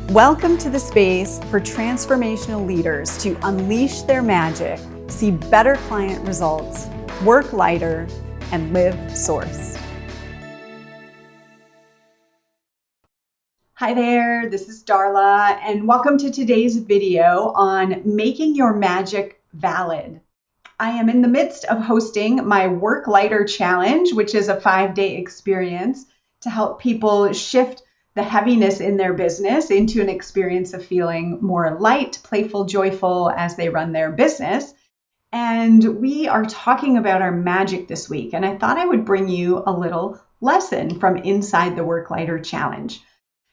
Welcome to the space for transformational leaders to unleash their magic, see better client results, work lighter, and live source. Hi there, this is Darla, and welcome to today's video on making your magic valid. I am in the midst of hosting my Work Lighter Challenge, which is a 5-day experience to help people shift the heaviness in their business into an experience of feeling more light, playful, joyful as they run their business. And we are talking about our magic this week, and I thought I would bring you a little lesson from inside the Work Lighter Challenge.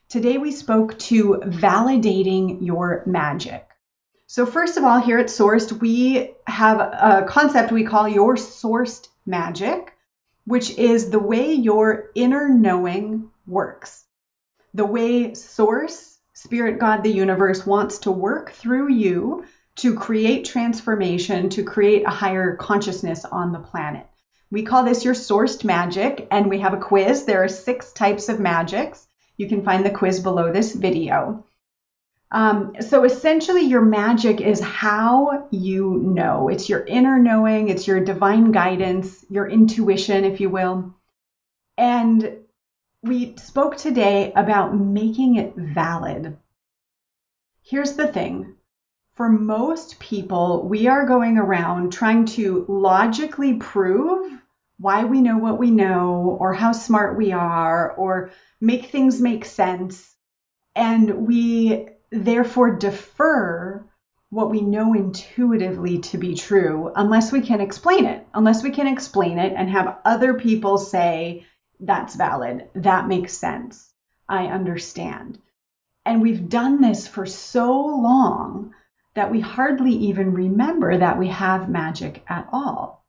Today we spoke to validating your magic. So first of all, here at Sourced, we have a concept we call your sourced magic, which is the way your inner knowing works. The way Source, Spirit, God, the universe wants to work through you to create transformation, to create a higher consciousness on the planet. We call this your sourced magic, and we have a quiz. There are 6 types of magics. You can find the quiz below this video. So essentially your magic is how you know. It's your inner knowing, it's your divine guidance, your intuition, if you will. And we spoke today about making it valid. Here's the thing. For most people, we are going around trying to logically prove why we know what we know, or how smart we are, or make things make sense. And we therefore defer what we know intuitively to be true unless we can explain it. Unless we can explain it and have other people say, that's valid, that makes sense, I understand. And we've done this for so long that we hardly even remember that we have magic at all.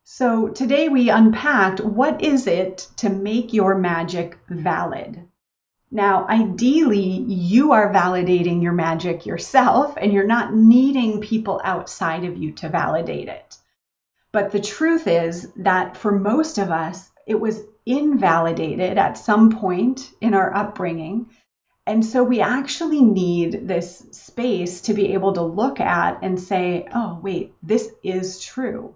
So today we unpacked what is it to make your magic valid. Now, ideally, you are validating your magic yourself and you're not needing people outside of you to validate it. But the truth is that for most of us, it was invalidated at some point in our upbringing. And so we actually need this space to be able to look at and say, oh, wait, this is true.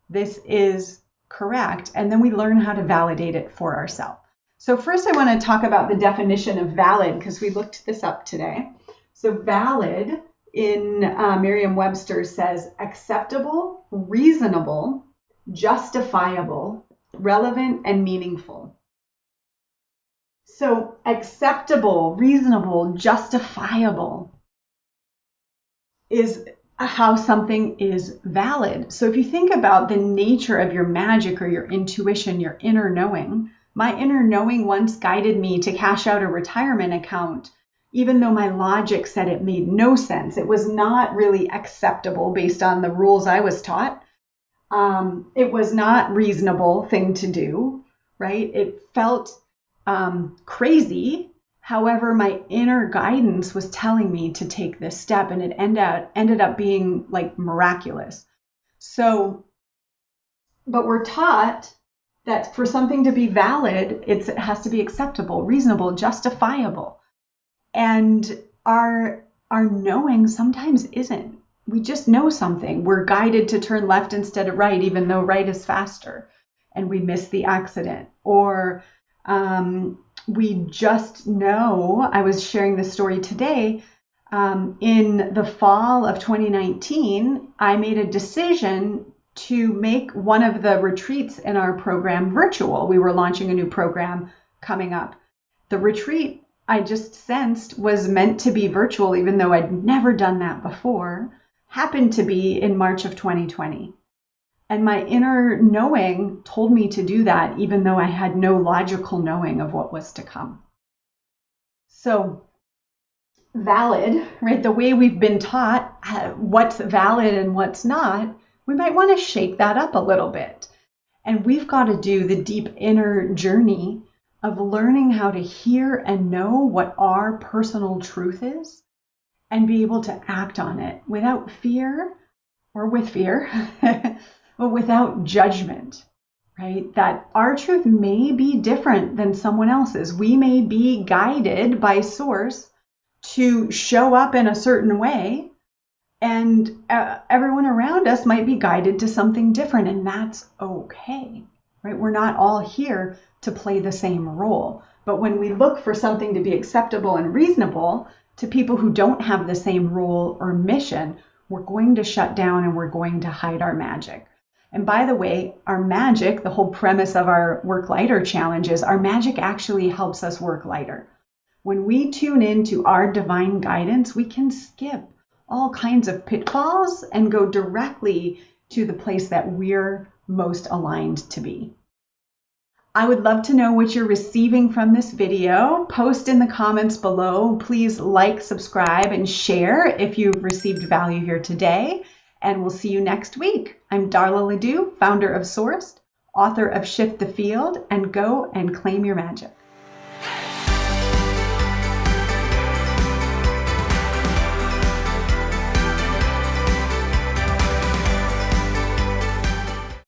This is correct. And then we learn how to validate it for ourselves. So first I want to talk about the definition of valid because we looked this up today. So valid in Merriam-Webster says acceptable, reasonable, justifiable, relevant, and meaningful. So acceptable, reasonable, justifiable is how something is valid. So if you think about the nature of your magic or your intuition, your inner knowing, my inner knowing once guided me to cash out a retirement account, even though my logic said it made no sense. It was not really acceptable based on the rules I was taught. It was not a reasonable thing to do, right? It felt crazy. However, my inner guidance was telling me to take this step, and it ended up being like miraculous. So, but we're taught that for something to be valid, it has to be acceptable, reasonable, justifiable. And our knowing sometimes isn't. We just know something. We're guided to turn left instead of right, even though right is faster, and we miss the accident. Or we just know, I was sharing this story today, in the fall of 2019, I made a decision to make one of the retreats in our program virtual. We were launching a new program coming up. The retreat I just sensed was meant to be virtual, even though I'd never done that before, happened to be in March of 2020. And my inner knowing told me to do that, even though I had no logical knowing of what was to come. So valid, right? The way we've been taught what's valid and what's not, we might want to shake that up a little bit. And we've got to do the deep inner journey of learning how to hear and know what our personal truth is and be able to act on it without fear or with fear, but without judgment, right? That our truth may be different than someone else's. We may be guided by Source to show up in a certain way, and everyone around us might be guided to something different, and that's okay, right? We're not all here to play the same role. But when we look for something to be acceptable and reasonable to people who don't have the same role or mission, we're going to shut down and we're going to hide our magic. And by the way, our magic, the whole premise of our Work Lighter challenge is our magic actually helps us work lighter. When we tune into our divine guidance, we can skip all kinds of pitfalls and go directly to the place that we're most aligned to be. I would love to know what you're receiving from this video. Post in the comments below. Please like, subscribe, and share if you've received value here today. And we'll see you next week. I'm Darla LeDoux, founder of Sourced, author of Shift the Field, and Go and Claim Your Magic.